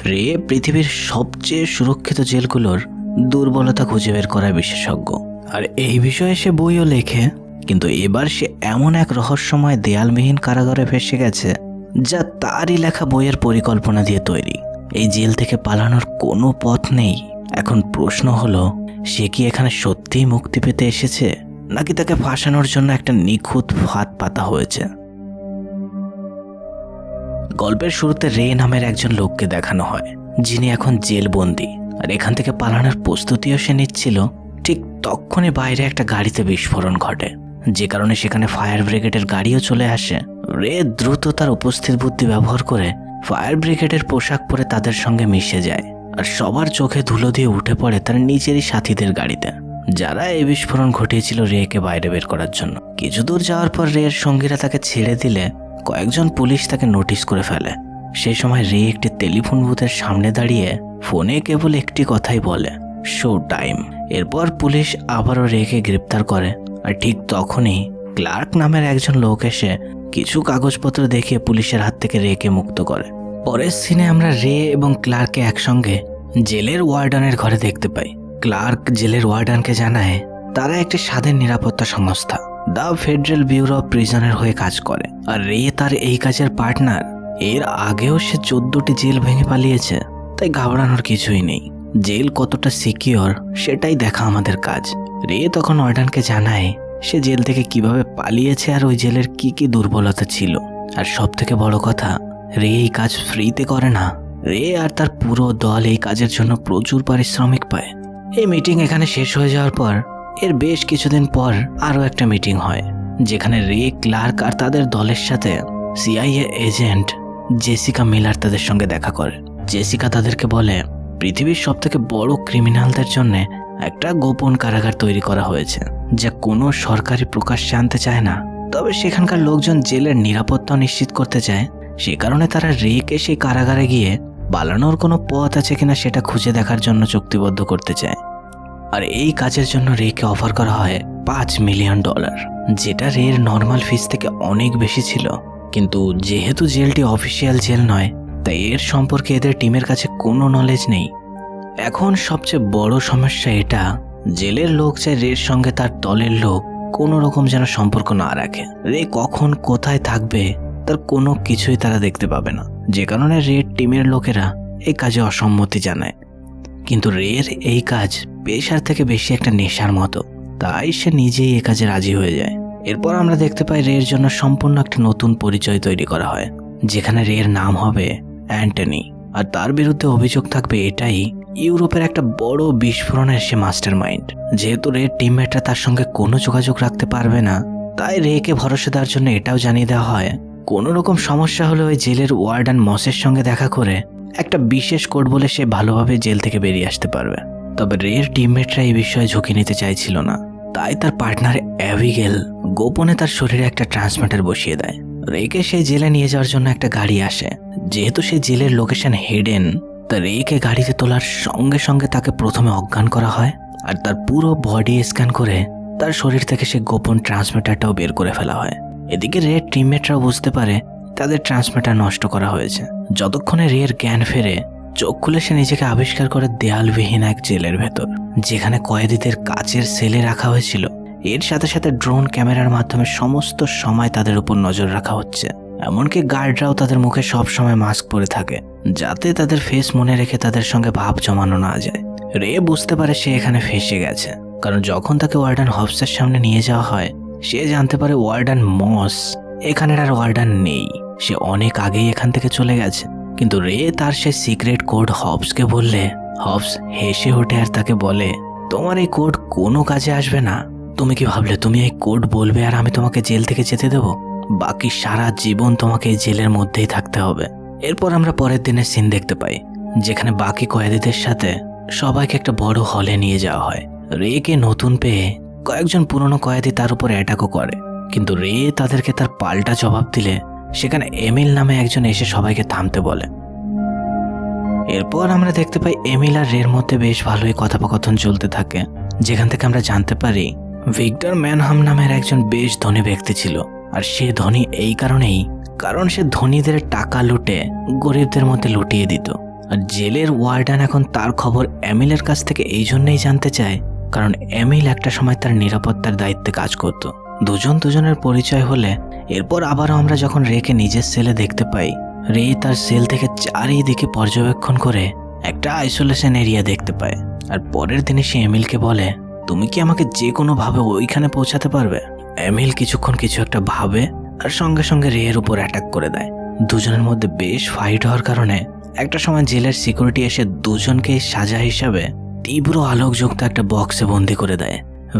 রে পৃথিবীর সবচেয়ে সুরক্ষিত জেলগুলোর দুর্বলতা খুঁজে বের করার বিশেষজ্ঞ, আর এই বিষয়ে সে বইও লেখে। কিন্তু এবার সে এমন এক রহস্যময় দেয়ালবিহীন কারাগারে ফেসে গেছে যা তারই লেখা বইয়ের পরিকল্পনা দিয়ে তৈরি। এই জেল থেকে পালানোর কোনো পথ নেই। এখন প্রশ্ন হলো, সে কি এখানে সত্যিই মুক্তি পেতে এসেছে, নাকি তাকে ফাঁসানোর জন্য একটা নিখুঁত ফাঁদ পাতা হয়েছে? গল্পের শুরুতে রে নামের একজন লোককে দেখানো হয়, যিনি এখন জেলবন্দি, আর এখান থেকে পালানোর প্রস্তুতিও সে নিচ্ছিল। ঠিক তখনই বাইরে একটা গাড়িতে বিস্ফোরণ ঘটে, যে কারণে সেখানে ফায়ার ব্রিগেডের গাড়িও চলে আসে। রে দ্রুত তার উপস্থিত বুদ্ধি ব্যবহার করে ফায়ার ব্রিগেডের পোশাক পরে তাদের সঙ্গে মিশে যায়, আর সবার চোখে ধুলো দিয়ে উঠে পড়ে তার নিজেরই সাথীদের গাড়িতে, যারা এই বিস্ফোরণ ঘটিয়েছিল রেকে বাইরে বের করার জন্য। কিছু দূর যাওয়ার পর রের সঙ্গীরা তাকে ছেড়ে দিলে কয়েকজন পুলিশ তাকে নোটিশ করে ফেলে। সেই সময় রে একটি টেলিফোন বুথের সামনে দাঁড়িয়ে ফোনে কেবল একটি কথাই বলে, শো টাইম। এরপর পুলিশ আবারও রেকে গ্রেপ্তার করে, আর ঠিক তখনই ক্লার্ক নামের একজন লোক এসে কিছু কাগজপত্র দেখিয়ে পুলিশের হাত থেকে রেকে মুক্ত করে। পরের সিনে আমরা রে এবং ক্লার্ককে একসঙ্গে জেলের ওয়ার্ডানের ঘরে দেখতে পাই। ক্লার্ক জেলের ওয়ার্ডানকে জানায় তারা একটি স্বাধীন নিরাপত্তা সংস্থা, দ্য ফেডারেল ব্যুরো অফ প্রিজনের হয়ে কাজ করে, আর রে তার এই কাজের পার্টনার। এর আগেও সে 14টি জেল ভেঙে পালিয়েছে, তাই ঘাবড়ানোর কিছুই নেই। জেল কতটা সিকিওর সেটাই দেখা আমাদের কাজ। রে তখন ওয়ার্ডানকে জানায় সে জেল থেকে কিভাবে পালিয়েছে আর ওই জেলের কি কি দুর্বলতা ছিল। আর সব থেকে বড় কথা, রে এই কাজ ফ্রিতে করে না। রে আর তার পুরো দল এই কাজের জন্য প্রচুর পারিশ্রমিক পায়। এই মিটিং এখানে শেষ হয়ে যাওয়ার পর এর বেশ কিছুদিন পর আরও একটা মিটিং হয়, যেখানে রে, ক্লার্ক আর তাদের দলের সাথে সিআইএ এজেন্ট জেসিকা মিলার তাদের সঙ্গে দেখা করে। জেসিকা তাদেরকে বলে পৃথিবীর সবথেকে বড় ক্রিমিনালদের জন্য একটা গোপন কারাগার তৈরি করা হয়েছে, যা কোনো সরকারি প্রকাশ্যে আনতে চায় না। তবে সেখানকার লোকজন জেলের নিরাপত্তা নিশ্চিত করতে চায়, সে কারণে তারা রেকে সেই কারাগারে গিয়ে পালানোর কোনো পথ আছে কিনা সেটা খুঁজে দেখার জন্য চুক্তিবদ্ধ করতে চায়। আর এই কাজের জন্য রেকে অফার করা হয় $5 মিলিয়ন, যেটা রের নর্মাল ফিস থেকে অনেক বেশি ছিল। কিন্তু যেহেতু জেলটি অফিসিয়াল জেল নয়, তাই এর সম্পর্কে এদের টিমের কাছে কোনো নলেজ নেই। এখন সবচেয়ে বড় সমস্যা এটা, জেলের লোক চায় রের সঙ্গে তার দলের লোক কোনো রকম যেন সম্পর্ক না রাখে। রে কখন কোথায় থাকবে তার কোনো কিছুই তারা দেখতে পাবে না, যে কারণে রের টিমের লোকেরা এই কাজে অসম্মতি জানায়। কিন্তু রের এই কাজ পেশার থেকে বেশি একটা নেশার মতো, তাই সে নিজেই এই কাজে রাজি হয়ে যায়। এরপর আমরা দেখতে পাই রের জন্য সম্পূর্ণ একটা নতুন পরিচয় তৈরি করা হয়, যেখানে রের নাম হবে অ্যান্টনি, আর তার বিরুদ্ধে অভিযোগ থাকবে এটাই ইউরোপের একটা বড় বিস্ফোরণের সে মাস্টার মাইন্ড। যেহেতু রের টিমমেটরা তার সঙ্গে কোনো যোগাযোগ রাখতে পারবে না, তাই রেকে ভরসা দেওয়ার জন্য এটাও জানিয়ে দেওয়া হয় কোনো রকম সমস্যা হলে ওই জেলের ওয়ার্ডান মসের সঙ্গে দেখা করে একটা বিশেষ কোড বলে সে ভালোভাবে জেল থেকে বেরিয়ে আসতে পারবে। তবে রের টিমমেটরা এই বিষয়ে ঝুঁকি নিতে চাইছিল না, তাই তার পার্টনার অ্যাবিগেল গোপনে তার শরীরে একটা ট্রান্সমিটার বসিয়ে দেয়। রেকে সেই জেলে নিয়ে যাওয়ার জন্য একটা গাড়ি আসে। যেহেতু সেই জেলের লোকেশন হিডেন, তা রেকে গাড়িতে তোলার সঙ্গে সঙ্গে তাকে প্রথমে অজ্ঞান করা হয়, আর তার পুরো বডি স্ক্যান করে তার শরীর থেকে সে গোপন ট্রান্সমিটারটাও বের করে ফেলা হয়। এদিকে রের টিমমেটরাও বুঝতে পারে তাদের ট্রান্সমিটার নষ্ট করা হয়েছে। যতক্ষণে রের জ্ঞান ফেরে, চোখ খুলে সে নিজেকে আবিষ্কার করে দেয়ালবিহীন এক জেলের ভেতর, যেখানে কয়েদিদের কাচের সেলে রাখা হয়েছিল। এর সাথে সাথে ড্রোন ক্যামেরার মাধ্যমে সমস্ত সময় তাদের উপর নজর রাখা হচ্ছে। এমনকি গার্ডরাও তাদের মুখে সব সময় মাস্ক পরে থাকে, যাতে তাদের ফেস মনে রেখে তাদের সঙ্গে ভাব জমানো না যায়। রে বুঝতে পারে সে এখানে ফেসে গেছে, কারণ যখন তাকে ওয়ার্ডান হবসের সামনে নিয়ে যাওয়া হয়, সে জানতে পারে ওয়ার্ডান মস এখানের আর ওয়ার্ডান নেই। সে অনেক আগেই এখান থেকে চলে গেছে। কিন্তু রে তার সে সিক্রেট কোড হবসকে বললে হবস হেসে ওঠে আর তাকে বলে, তোমার এই কোড কোনো কাজে আসবে না। তুমি কি ভাবলে তুমি এই কোড বলবে আর আমি তোমাকে জেল থেকে যেতে দেব? বাকি সারা জীবন তোমাকে এই জেলের মধ্যেই থাকতে হবে। এরপর আমরা পরের দিনের সিন দেখতে পাই, যেখানে বাকি কয়েদিদের সাথে সবাইকে একটা বড় হলে নিয়ে যাওয়া হয়। রেকে নতুন পেয়ে কয়েকজন পুরনো কয়েদি তার উপর অ্যাটাকও করে, কিন্তু রে তাদেরকে তার পাল্টা জবাব দিলে সেখানে এমিল নামে একজন এসে সবাইকে থামতে বলে। এরপর আমরা দেখতে পাই এমিল আর রের মধ্যে বেশ ভালোই কথোপকথন চলতে থাকে, যেখান থেকে আমরা জানতে পারি ভিক্টর ম্যানহাম নামের একজন বেশ ধনী ব্যক্তি ছিল। আর সে ধনী এই কারণেই কারণ সে ধনীদের টাকা লুটে গরিবদের মধ্যে লুটিয়ে দিত। আর জেলের ওয়ার্ডেন এখন তার খবর এমিলের কাছ থেকে এই জন্যই জানতে চায় কারণ এমিল একটা সময় তার নিরাপত্তার দায়িত্বে কাজ করত। দুজন দুজনের পরিচয় হলে এরপর আবারও আমরা যখন রেকে নিজের সেলে দেখতে পাই, রে তার সেল থেকে চারিদিকে পর্যবেক্ষণ করে একটা আইসোলেশন এরিয়া দেখতে পায়। আর পরের দিনে সে এমিলকে বলে, তুমি কি আমাকে যে কোনোভাবে ওইখানে পৌঁছাতে পারবে? এমিল কিছুক্ষণ কিছু একটা ভাবে আর সঙ্গে সঙ্গে রে এর উপর অ্যাটাক করে দেয়। দুজনের মধ্যে বেশ ফাইট হওয়ার কারণে একটা সময় জেলের সিকিউরিটি এসে দুজনকে সাজা হিসাবে তীব্র আলোকযুক্ত একটা বক্সে বন্দি করে দেয়।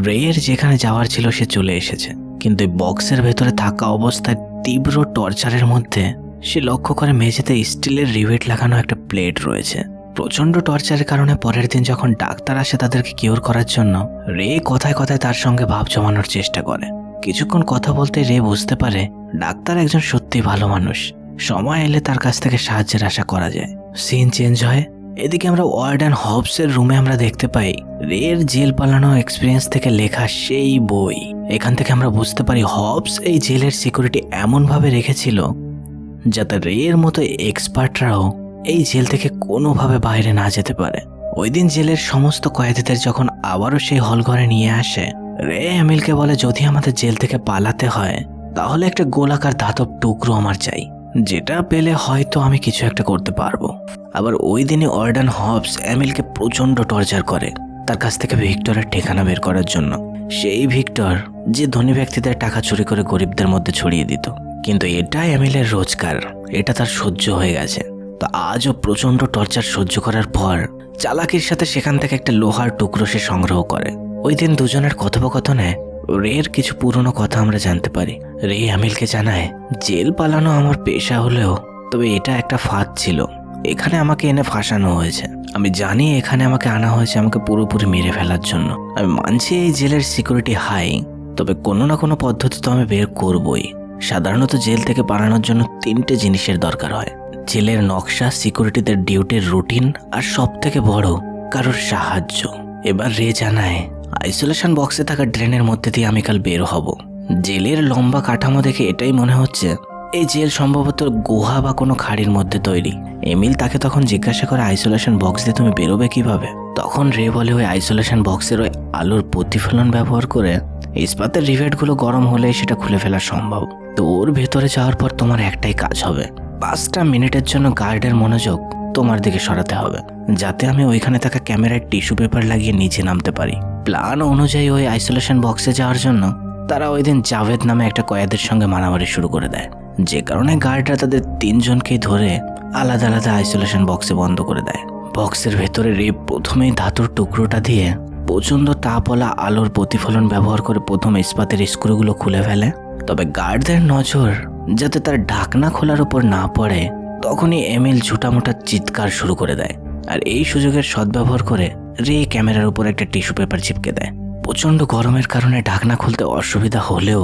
রেয়ের যেখানে যাওয়ার ছিল সে চলে এসেছে, কিন্তু এই বক্সের ভেতরে থাকা অবস্থায় তীব্র টর্চারের মধ্যে সে লক্ষ্য করে মেঝেতে স্টিলের রিভেট লাগানো একটা প্লেট রয়েছে। প্রচন্ড টর্চারের কারণে পরের দিন যখন ডাক্তার আসে তাদেরকে কিওর করার জন্য, রে কথায় কথায় তার সঙ্গে ভাব জমানোর চেষ্টা করে। কিছুক্ষণ কথা বলতে রে বুঝতে পারে ডাক্তার একজন সত্যি ভালো মানুষ, সময় এলে তার কাছ থেকে সাহায্যের আশা করা যায়। সিন চেঞ্জ হয়। এদিকে আমরা ওয়ার্ডেন হবসের রুমে আমরা দেখতে পাই রের জেল পালানো এক্সপিরিয়েন্স থেকে লেখা সেই বই। এখান থেকে আমরা বুঝতে পারি হবস এই জেলের সিকিউরিটি এমনভাবে রেখেছিল যাতে রের মতো এক্সপার্টরাও এই জেল থেকে কোনোভাবে বাইরে না যেতে পারে। ওই দিন জেলের সমস্ত কয়েদিদের যখন আবারও সেই হল ঘরে নিয়ে আসে, রে এমিলকে বলে যদি আমাদের জেল থেকে পালাতে হয় তাহলে একটা গোলাকার ধাতব টুকরো আমার চাই, যেটা পেলে হয়তো আমি কিছু একটা করতে পারবো। আবার ওই দিনই ওয়ার্ডেন হবস এমিলকে প্রচন্ড টর্চার করে তার কাছ থেকে ভিক্টরের ঠিকানা বের করার জন্য। সেই ভিক্টর যে ধনী ব্যক্তিদের টাকা চুরি করে গরিবদের মধ্যে ছড়িয়ে দিত। কিন্তু এটা এমিলের রোজগার, এটা তার সহ্য হয়ে গেছে। তো আজও প্রচন্ড টর্চার সহ্য করার পর চালাকির সাথে সেখান থেকে একটা লোহার টুকরো সে সংগ্রহ করে। ওই দিন দুজনের কথোপকথনে রের কিছু পুরনো কথা আমরা জানতে পারি। রে এমিলকে জানায়, জেল পালানো আমার পেশা হলেও তবে এটা একটা ফাঁদ ছিল, এখানে আমাকে এনে ফাঁসানো হয়েছে। আমি জানি এখানে আমাকে আনা হয়েছে আমাকে পুরোপুরি মেরে ফেলার জন্য। আমি মানছি এই জেলের সিকিউরিটি হাই, তবে কোনো না কোনো পদ্ধতি তো আমি বের করবই। সাধারণত জেল থেকে পালানোর জন্য 3টে জিনিসের দরকার হয়: জেলের নকশা, সিকিউরিটিদের ডিউটির রুটিন, আর সব থেকে বড় কারোর সাহায্য। এবার রে জানায়, আইসোলেশন বক্সে থাকা ড্রেনের মধ্যে দিয়ে আমি কাল বের হব। জেলের লম্বা কাঠামো দেখে এটাই মনে হচ্ছে এই জেল সম্ভবত গুহা বা কোনো খাড়ির মধ্যে তৈরি। এমিল তাকে তখন জিজ্ঞাসা করে, আইসোলেশন বক্স দিয়ে তুমি বেরোবে কিভাবে? তখন রে বলে, ওই আইসোলেশন বক্সের ওই আলোর প্রতিফলন ব্যবহার করে ইস্পাতের রিভেটগুলো গরম হলে সেটা খুলে ফেলা সম্ভব। তো ওর ভেতরে যাওয়ার পর তোমার একটাই কাজ হবে, 5টা মিনিটের জন্য গার্ডের মনোযোগ তোমার দিকে সরাতে হবে, যাতে আমি ওইখানে থাকা ক্যামেরায় টিস্যু পেপার লাগিয়ে নিচে নামতে পারি। প্ল্যান অনুযায়ী ওই আইসোলেশন বক্সে যাওয়ার জন্য তারা ওই দিন জাভেদ নামে একটা কয়েদের সঙ্গে মারামারি শুরু করে দেয়, যে কারণে গার্ডরা তাদের 3জনকেই ধরে আলাদা আলাদা আইসোলেশন বক্সে বন্ধ করে দেয়। বক্সের ভেতরে রে প্রথমেই ধাতুর টুকরোটা দিয়ে প্রচন্ড তাপওয়ালা আলোর প্রতিফলন ব্যবহার করে প্রথমে ইস্পাতের স্ক্রুগুলো খুলে ফেলে। তবে গার্ডদের নজর যাতে তার ঢাকনা খোলার উপর না পড়ে, তখনই এমিল ঝুটামুটা চিৎকার শুরু করে দেয়। আর এই সুযোগের সদ্ব্যবহার করে রে ক্যামেরার উপর একটা টিস্যু পেপার চিপকে দেয়। প্রচন্ড গরমের কারণে ঢাকনা খুলতে অসুবিধা হলেও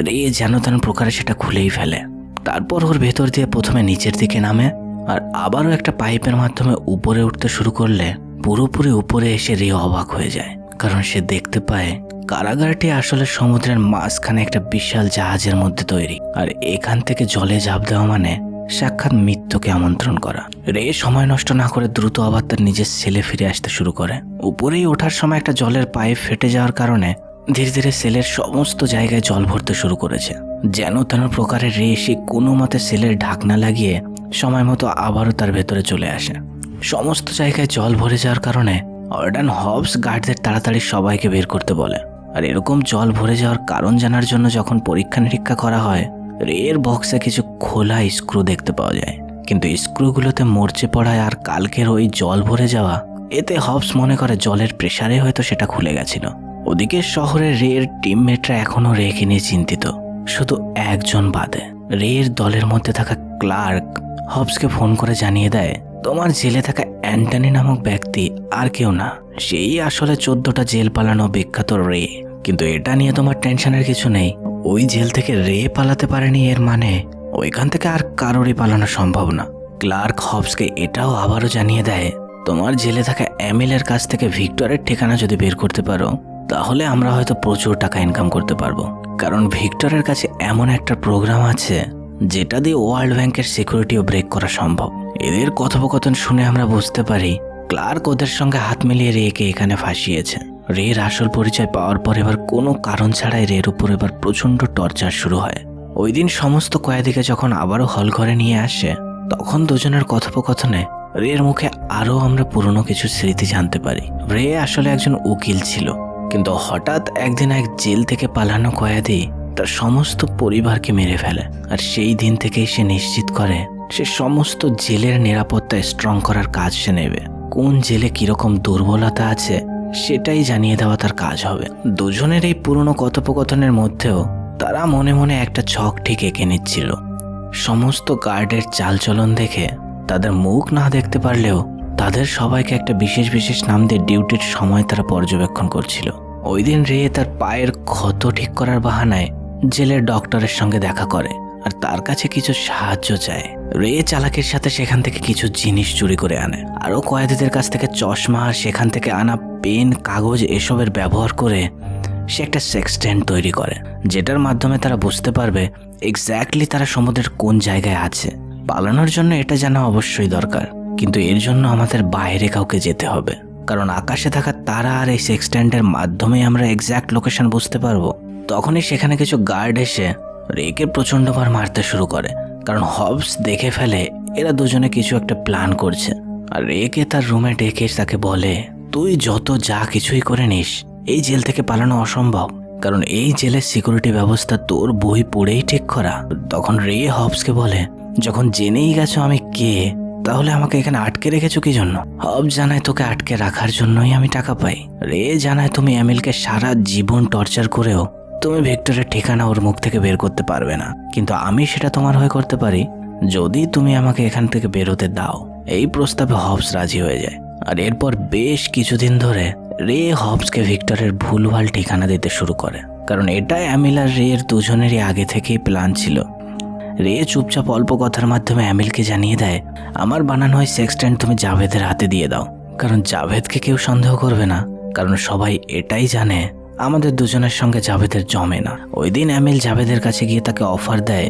রে যেন তেন প্রকারে সেটা খুলেই ফেলে। তারপর ওর ভেতর দিয়ে প্রথমে নিচের দিকে নামে আর আবারও একটা পাইপের মাধ্যমে উপরে উঠতে শুরু করলে পুরোপুরি উপরে এসে রে অবাক হয়ে যায়, কারণ সে দেখতে পায় কারাগারটি আসলে সমুদ্রের মাঝখানে একটা বিশাল জাহাজের মধ্যে তৈরি। আর এখান থেকে জলে ঝাঁপ দেওয়া মানে সাক্ষাৎ মৃত্যুকে আমন্ত্রণ করা। রে সময় নষ্ট না করে দ্রুত আবার তার নিজের সেলে ফিরে আসতে শুরু করে। উপরেই ওঠার সময় একটা জলের পাইপ ফেটে যাওয়ার কারণে ধীরে ধীরে সেলের সমস্ত জায়গায় জল ভরতে শুরু করেছে। যেন তেন প্রকারে রে এসে কোনো মতে সেলের ঢাকনা লাগিয়ে সময় মতো আবারও তার ভেতরে চলে আসে। সমস্ত জায়গায় জল ভরে যাওয়ার কারণে ওয়ার্ডেন হবস গার্ডদের তাড়াতাড়ি সবাইকে বের করতে বলে। আর এরকম জল ভরে যাওয়ার কারণ জানার জন্য যখন পরীক্ষা নিরীক্ষা করা হয়, রের বক্সে কিছু খোলা স্ক্রু দেখতে পাওয়া যায়, কিন্তু স্ক্রুগুলোতে মরচে পড়ায় আর কালকের ওই জল ভরে যাওয়া, এতে হবস মনে করে জলের প্রেসারে হয়তো সেটা খুলে গেছিল। ওদিকে শহরের রের টিমমেটরা এখনো রেকে নিয়ে চিন্তিত, শুধু একজন বাদে। রের দলের মধ্যে থাকা ক্লার্ক হবসকে ফোন করে জানিয়ে দেয়, তোমার জেলে থাকা অ্যান্টনি নামক ব্যক্তি আর কেউ না, সেই আসলে 14টা জেল পালানো বিখ্যাত রে। কিন্তু এটা নিয়ে তোমার টেনশনের কিছু নেই, ওই জেল থেকে রে পালাতে পারেনি, এর মানে ওইখান থেকে আর কারোরই পালানো সম্ভব না। ক্লার্ক হবসকে এটাও আবারও জানিয়ে দেয়, তোমার জেলে থাকা এমিলের কাছ থেকে ভিক্টরের ঠিকানা যদি বের করতে পারো তাহলে আমরা হয়তো প্রচুর টাকা ইনকাম করতে পারবো, কারণ ভিক্টরের কাছে এমন একটা প্রোগ্রাম আছে যেটা দিয়ে ওয়ার্ল্ড ব্যাংকের সিকিউরিটিও ব্রেক করা সম্ভব। এদের কথোপকথন শুনে আমরা বুঝতে পারি ক্লার্ক ওদের সঙ্গে হাত মিলিয়ে রেকে এখানে ফাঁসিয়েছে। রের আসল পরিচয় পাওয়ার পর এবার কোনো কারণ ছাড়াই রের উপর এবার প্রচণ্ড টর্চার শুরু হয়। ওই দিন সমস্ত কয়েদিকে যখন আবারও হল ঘরে নিয়ে আসে, তখন দুজনের কথোপকথনে রের মুখে আরও আমরা পুরনো কিছু স্মৃতি জানতে পারি। রে আসলে একজন উকিল ছিল, কিন্তু হঠাৎ একদিন এক জেল থেকে পালানো কয়েদি তার সমস্ত পরিবারকে মেরে ফেলে। আর সেই দিন থেকেই সে নিশ্চিত করে সে সমস্ত জেলের নিরাপত্তা স্ট্রং করার কাজ সে নেবে। কোন জেলে কিরকম দুর্বলতা আছে সেটাই জানিয়ে দেওয়া তার কাজ হবে। দুজনের এই পুরনো কথোপকথনের মধ্যেও তারা মনে মনে একটা ছক ঠিক এঁকে নিচ্ছিল। সমস্ত গার্ডের চালচলন দেখে তাদের মুখ না দেখতে পারলেও তাদের সবাইকে একটা বিশেষ বিশেষ নাম দিয়ে ডিউটির সময় তারা পর্যবেক্ষণ করছিল। ওই দিন রে তার পায়ের ক্ষত ঠিক করার বাহানায় জেলের ডক্টরের সঙ্গে দেখা করে আর তার কাছে কিছু সাহায্য চায়। রে চালাকের সাথে সেখান থেকে কিছু জিনিস চুরি করে আনে। আরও কয়েদিদের কাছ থেকে চশমা আর সেখান থেকে আনা পেন, কাগজ এসবের ব্যবহার করে সে একটা সেক্সটেন্ট তৈরি করে, যেটার মাধ্যমে তারা বুঝতে পারবে এক্স্যাক্টলি তারা সমুদ্রের কোন জায়গায় আছে। পালানোর জন্য এটা জানা অবশ্যই দরকার, কিন্তু এর জন্য আমাদের বাইরে কাউকে যেতে হবে, কারণ আকাশে থাকা তারা আর এই সেক্সটেন্টের মাধ্যমেই আমরা এক্স্যাক্ট লোকেশন বুঝতে পারবো। তখনই সেখানে কিছু গার্ড এসে রেকে প্রচণ্ডবার মারতে শুরু করে, কারণ হবস দেখে ফেলে এরা দুজনে কিছু একটা প্ল্যান করছে। আর রেকে তার রুমে ডেকে তাকে বলে, তুই যত যা কিছুই করে নিস, এই জেল থেকে পালানো অসম্ভব, কারণ এই জেলের সিকিউরিটি ব্যবস্থা তোর বই পড়েই ঠিক করা। তখন রে হবসকে বলে, যখন জেনেই গেছো আমি কে, তাহলে আমাকে এখানে আটকে রেখেছো কি জন্য? হবস জানায় তোকে আটকে রাখার জন্যই আমি টাকা পাই। রে জানায় তুমি এমিলকে সারা জীবন টর্চার করেও তুমি ভিক্টরের ঠিকানা ওর মুখ থেকে বের করতে পারবে না, কিন্তু আমি সেটা তোমার হয়ে করতে পারি যদি তুমি আমাকে এখান থেকে বেরোতে দাও। এই প্রস্তাবে হবস রাজি হয়ে যায়। আর এরপর বেশ কিছুদিন ধরে রে হবসকে ভিক্টরের ভুলভাল ঠিকানা দিতে শুরু করে, কারণ এটা এমিল আর রের দুজনেরই আগে থেকেই প্ল্যান ছিল। রে চুপচাপ অল্প কথার মাধ্যমে এমিলকে জানিয়ে দেয়, আমার বানানো হয় সেক্সটেন্ট তুমি জাভেদের হাতে দিয়ে দাও, কারণ জাভেদকে কেউ সন্দেহ করবে না, কারণ সবাই এটাই জানে আমাদের দুজনের সঙ্গে জাভেদের জমে না। ওই দিন এমিল জাভেদের কাছে গিয়ে তাকে অফার দেয়,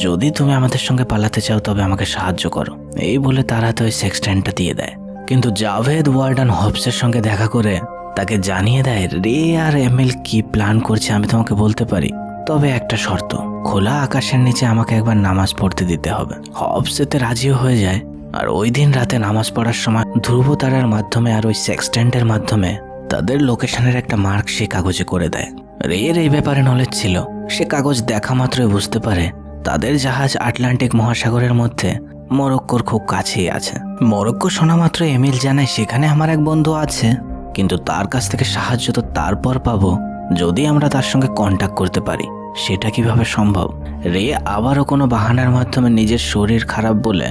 যদি তুমি আমাদের সঙ্গে পালাতে চাও তবে আমাকে সাহায্য করো। এই বলে তারা তো ওই সেক্সটেন্টটা দিয়ে দেয়, কিন্তু জাভেদ ওয়ার্ডেন হবসের সঙ্গে দেখা করে তাকে জানিয়ে দেয়, রে আর এমিল কি প্ল্যান করছে আমি তোমাকে বলতে পারি, তবে একটা শর্ত, খোলা আকাশের নিচে আমাকে একবার নামাজ পড়তে দিতে হবে। হবস এতে রাজিও হয়ে যায়। আর ওই দিন রাতে নামাজ পড়ার সময় ধ্রুবতারার মাধ্যমে আর ওই সেক্সটেন্টের মাধ্যমে তাদের লোকেশনের একটা মার্ক সে কাগজে করে দেয়। রের এই ব্যাপারে নলেজ ছিল, সে কাগজ দেখা মাত্রই বুঝতে পারে তাদের জাহাজ আটলান্টিক মহাসাগরের মধ্যে মরক্কোর খুব কাছেই আছে। মরক্কো শোনা মাত্র এমিল জানায় সেখানে আমার এক বন্ধু আছে, কিন্তু তার কাছ থেকে সাহায্য তো তারপর পাবো যদি আমরা তার সঙ্গে কন্ট্যাক্ট করতে পারি। সেটা কিভাবে সম্ভব? রে আবারও কোনো বাহানার মাধ্যমে নিজের শরীর খারাপ বলে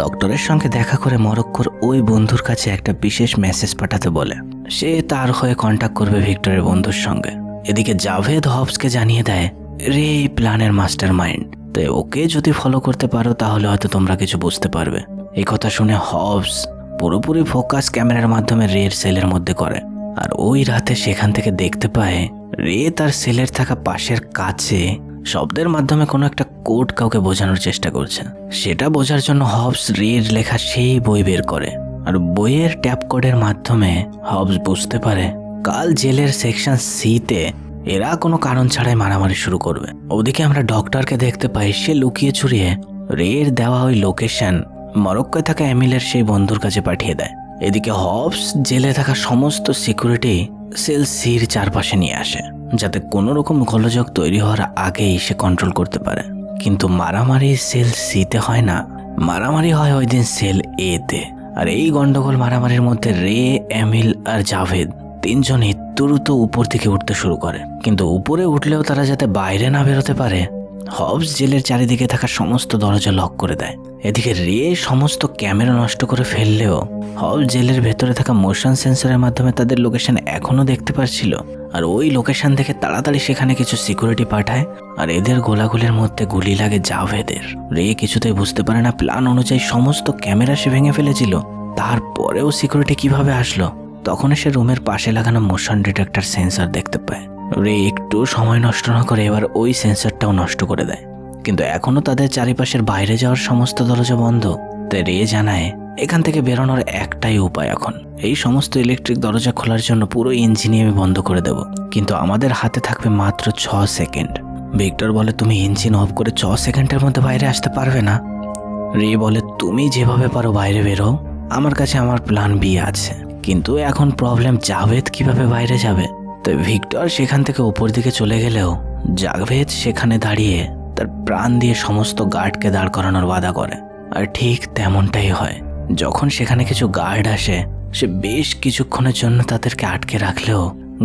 ডক্টরের সঙ্গে দেখা করে মরক্কোর ওই বন্ধুর কাছে একটা বিশেষ মেসেজ পাঠাতে বলে, সে তার হয়ে কন্ট্যাক্ট করবে ভিক্টরের বন্ধুর সঙ্গে। এদিকে জাভেদ হবসকে জানিয়ে দেয়, রে এই প্ল্যানের মাস্টার মাইন্ড, তাই ওকে যদি ফলো করতে পারো তাহলে হয়তো তোমরা কিছু বুঝতে পারবে। এই কথা শুনে হবস পুরোপুরি ফোকাস ক্যামেরার মাধ্যমে রের সেলের মধ্যে করে। আর ওই রাতে সেখান থেকে দেখতে পায় রে তার সেলের থাকা পাশের কাছে শব্দের মাধ্যমে কোনো একটা কোড কাউকে বোঝানোর চেষ্টা করছে। সেটা বোঝার জন্য হবস রের লেখা সেই বই বের করে, আর বইয়ের ট্যাপ কোডের মাধ্যমে হবস বুঝতে পারে কাল জেলের সেকশন সিতে এরা কোনো কারণ ছাড়াই মারামারি শুরু করবে। ওদিকে আমরা ডক্টরকে দেখতে পাই সে লুকিয়ে চুরিয়ে রের দেওয়া ওই লোকেশন মরক্কোয় থাকা এমিলের সেই বন্ধুর কাছে পাঠিয়ে দেয়। এদিকে হবস জেলে থাকা সমস্ত সিকিউরিটি সেল সির চারপাশে নিয়ে আসে, যাতে কোনো রকম গোলযোগ তৈরি হওয়ার আগেই সে কন্ট্রোল করতে পারে। কিন্তু মারামারি সেল সিতে হয় না, মারামারি হয় ওই দিন সেল এতে। আর এই গন্ডগোল মারামারির মধ্যে রে, এমিল আর জাভেদ তিনজনই দ্রুত উপর দিকে উঠতে শুরু করে, কিন্তু উপরে উঠলেও তারা যাতে বাইরে না বেরোতে পারে হবস জেলের চারিদিকে থাকা সমস্ত দরজা লক করে দেয়। এদিকে রে সমস্ত ক্যামেরা নষ্ট করে ফেললেও হবস জেলের ভেতরে থাকা মোশন সেন্সরের মাধ্যমে তাদের লোকেশন এখনো দেখতে পাচ্ছিল। আর ওই লোকেশন থেকে তাড়াতাড়ি সেখানে কিছু সিকিউরিটি পাঠায়, আর এদের গোলাগুলির মধ্যে গুলি লাগে জাভেদের। রে কিছুতেই বুঝতে পারে না প্ল্যান অনুযায়ী সমস্ত ক্যামেরা সে ভেঙে ফেলেছিল, তারপরেও সিকিউরিটি কিভাবে আসলো। তখন সে রুমের পাশে লাগানো মোশন ডিটেক্টর সেন্সর দেখতে পায়। রে একটু সময় নষ্ট না করে এবার ওই সেন্সরটাও নষ্ট করে দেয়, কিন্তু এখনো তাদের চারিপাশের বাইরে যাওয়ার সমস্ত দরজা বন্ধ, তাই রে জানায় এখান থেকে বেরোনোর একটাই উপায় এখন, এই সমস্ত ইলেকট্রিক দরজা খোলার জন্য পুরো ইঞ্জিনই আমি বন্ধ করে দেব, কিন্তু আমাদের হাতে থাকবে মাত্র 6 সেকেন্ড। ভিক্টর বলে তুমি ইঞ্জিন অফ করে 6 সেকেন্ডের মধ্যে বাইরে আসতে পারবে না? রে বলে তুমি যেভাবে পারো বাইরে বেরো, আমার কাছে আমার প্ল্যান বি আছে, কিন্তু এখন প্রবলেম জাভেদ কিভাবে বাইরে যাবে। তো ভিক্টর সেখান থেকে উপর দিকে চলে গেলেও জাভেদ সেখানে দাঁড়িয়ে তার প্রাণ দিয়ে সমস্ত গার্ডকে দাঁড় করানোর ওয়াদা করে। আর ঠিক তেমনটাই হয়। যখন সেখানে কিছু গার্ড আসে, সে বেশ কিছুক্ষণের জন্য তাদেরকে আটকে রাখলেও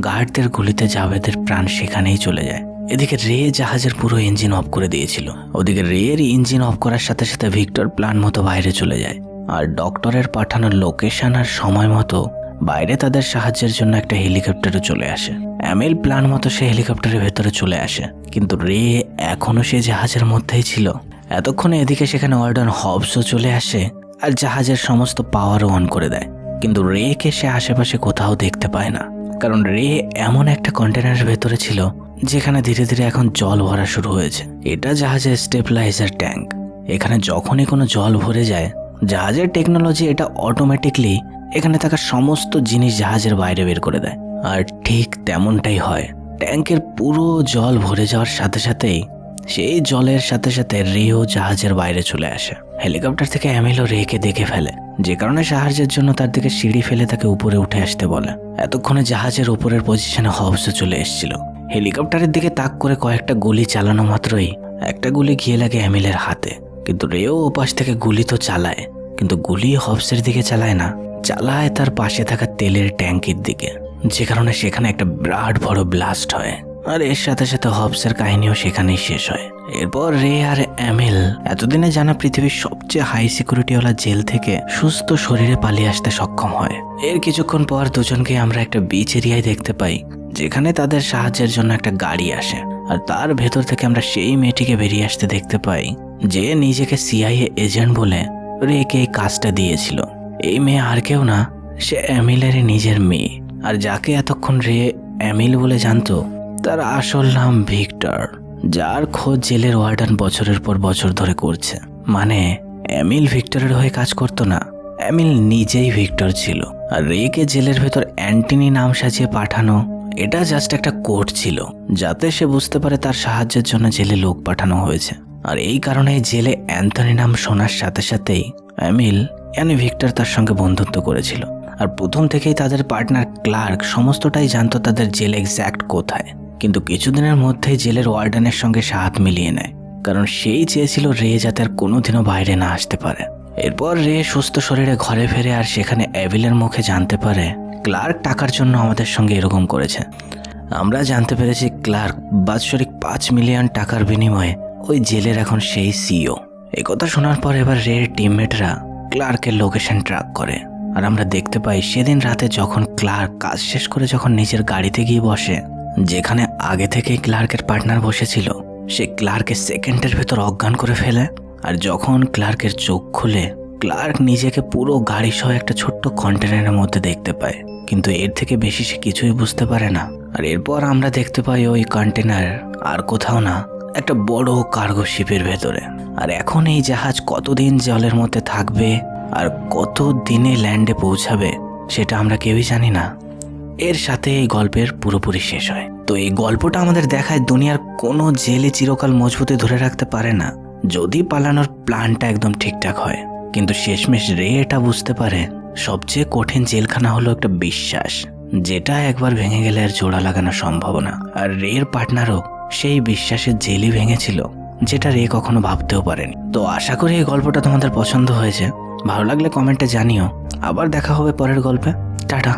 গার্ডদের গুলিতে জাভেদের প্রাণ সেখানেই চলে যায়। এদিকে রে জাহাজের পুরো ইঞ্জিন অফ করে দিয়েছিল। ওদিকে রের ইঞ্জিন অফ করার সাথে সাথে ভিক্টর প্ল্যান মতো বাইরে চলে যায়, আর ডক্টরের পাঠানোর লোকেশন আর সময় মতো বাইরে তাদের সাহায্যের জন্য একটা হেলিকপ্টারও চলে আসে। অ্যামিল প্ল্যান মতো সে হেলিকপ্টারের ভেতরে চলে আসে, কিন্তু রে এখনো সে জাহাজের মধ্যেই ছিল। এতক্ষণে এদিকে সেখানে ওয়ার্ডেন হবসও চলে আসে আর জাহাজের সমস্ত পাওয়ারও অন করে দেয়, কিন্তু রেকে সে আশেপাশে কোথাও দেখতে পায় না, কারণ রে এমন একটা কন্টেনারের ভেতরে ছিল যেখানে ধীরে ধীরে এখন জল ভরা শুরু হয়েছে। এটা জাহাজের স্টেবিলাইজার ট্যাঙ্ক। এখানে যখনই কোনো জল ভরে যায়, জাহাজের টেকনোলজি এটা অটোমেটিকলি এখানে থাকা সমস্ত জিনিস জাহাজের বাইরে বের করে দেয়। আর ঠিক তেমনটাই হয়। ট্যাঙ্কের পুরো জল ভরে যাওয়ার সাথে সাথেই সেই জলের সাথে সাথে রেও জাহাজের বাইরে চলে আসে। হেলিকপ্টার থেকে অ্যামিলও রেকে দেখে ফেলে, যে কারণে সাহায্যের জন্য তার দিকে সিঁড়ি ফেলে তাকে উপরে উঠে আসতে বলে। এতক্ষণে জাহাজের উপরের পজিশনে হবসও চলে এসেছিল। হেলিকপ্টারের দিকে তাক করে কয়েকটা গুলি চালানো মাত্রই একটা গুলি গিয়ে লাগে অ্যামিলের হাতে, কিন্তু রেও ওপাশ থেকে গুলি তো চালায়, কিন্তু গুলি হবসের দিকে চালায় না, চালায় তার পাশে থাকা তেলের ট্যাঙ্কির দিকে, যে কারণে সেখানে একটা বিরাট বড় ব্লাস্ট হয়। আর এর সাথে সাথে হবসের কাহিনীও সেখানেই শেষ হয়। এরপর রে আর অ্যামিল এতদিনে জানা পৃথিবীর সবচেয়ে হাই সিকিউরিটিওয়ালা জেল থেকে সুস্থ শরীরে পালিয়ে আসতে সক্ষম হয়। এর কিছুক্ষণ পর দুজনকে আমরা একটা বিচ এরিয়ায় দেখতে পাই, যেখানে তাদের সাহায্যের জন্য একটা গাড়ি আসে, আর তার ভেতর থেকে আমরা সেই মেয়েটিকে বেরিয়ে আসতে দেখতে পাই যে নিজেকে সিআইএ এজেন্ট বলে রেকে এই কাজটা দিয়েছিল। এই মেয়ে আর কেউ না, সে অ্যামিলের নিজের মেয়ে। আর যাকে এতক্ষণ রে অ্যামিল বলে জানতো, তার আসল নাম ভিক্টর, যার খোঁজ জেলের ওয়ার্ডেন বছরের পর বছর ধরে করছে। মানে অ্যামিল ভিক্টরের হয়ে কাজ করতো না, অ্যামিল নিজেই ভিক্টর ছিল। আর রেকে জেলের ভেতর অ্যান্টনি নাম সাজিয়ে পাঠানো, এটা জাস্ট একটা কোড ছিল, যাতে সে বুঝতে পারে তার সাহায্যের জন্য জেলে লোক পাঠানো হয়েছে। আর এই কারণে জেলে অ্যান্থনি নাম শোনার সাথে সাথেই অ্যামিল ভিক্টর তার সঙ্গে বন্ধুত্ব করেছিল। আর প্রথম থেকেই তাদের পার্টনার ক্লার্ক সমস্তটাই জানতো তাদের জেল এক্স্যাক্ট কোথায়, কিন্তু কিছুদিনের মধ্যেই জেলের ওয়ার্ডেনের সঙ্গে সে হাত মিলিয়ে নেয়, কারণ সেই চেয়েছিল রে যাতে আর কোনোদিনও বাইরে না আসতে পারে। এরপর রে সুস্থ শরীরে ঘরে ফেরে, আর সেখানে অ্যাভিলের মুখে জানতে পারে ক্লার্ক টাকার জন্য আমাদের সঙ্গে এরকম করেছে। আমরা জানতে পেরেছি ক্লার্ক বাৎসরিক 5 মিলিয়ন টাকার বিনিময়ে ওই জেলের এখন সেই সিইও। একথা শোনার পর এবার রের টিমমেটরা ক্লার্কের লোকেশন ট্র্যাক করে, আর আমরা দেখতে পাই সেদিন রাতে যখন ক্লার্ক কাজ শেষ করে যখন নিজের গাড়িতে গিয়ে বসে, যেখানে আগে থেকেই ক্লার্কের পার্টনার বসেছিল, সে ক্লার্কের সেকেন্ডের ভেতর অজ্ঞান করে ফেলে। আর যখন ক্লার্কের চোখ খুলে, ক্লার্ক নিজেকে পুরো গাড়ি সহ একটা ছোট্ট কন্টেনারের মধ্যে দেখতে পায়, কিন্তু এর থেকে বেশি সে কিছুই বুঝতে পারে না। আর এরপর আমরা দেখতে পাই ওই কন্টেনার আর কোথাও না, একটা বড় কার্গো শিপের ভেতরে। আর এখন এই জাহাজ কতদিন জলের মধ্যে থাকবে আর কত দিনে ল্যান্ডে পৌঁছাবে সেটা আমরা কেউই জানি না। এর সাথে এই গল্পের পুরোপুরি শেষ হয়। তো এই গল্পটা আমাদের দেখায় দুনিয়ার কোনো জেলে চিরকাল মজবুতি ধরে রাখতে পারে না, যদি পালানোর প্ল্যানটা একদম ঠিকঠাক হয়। কিন্তু শেষমেশ রে এটা বুঝতে পারে সবচেয়ে কঠিন জেলখানা হলো একটা বিশ্বাস, যেটা একবার ভেঙে গেলে আর জোড়া লাগানো সম্ভব না। আর রের পার্টনারও সেই বিশ্বাসের জেলই ভেঙেছিল, যেটা রে কখনো ভাবতেও পারেনি। তো আশা করি এই গল্পটা তোমাদের পছন্দ হয়েছে। ভালো লাগলে কমেন্টে জানিও। আবার দেখা হবে পরের গল্পে। টাটা।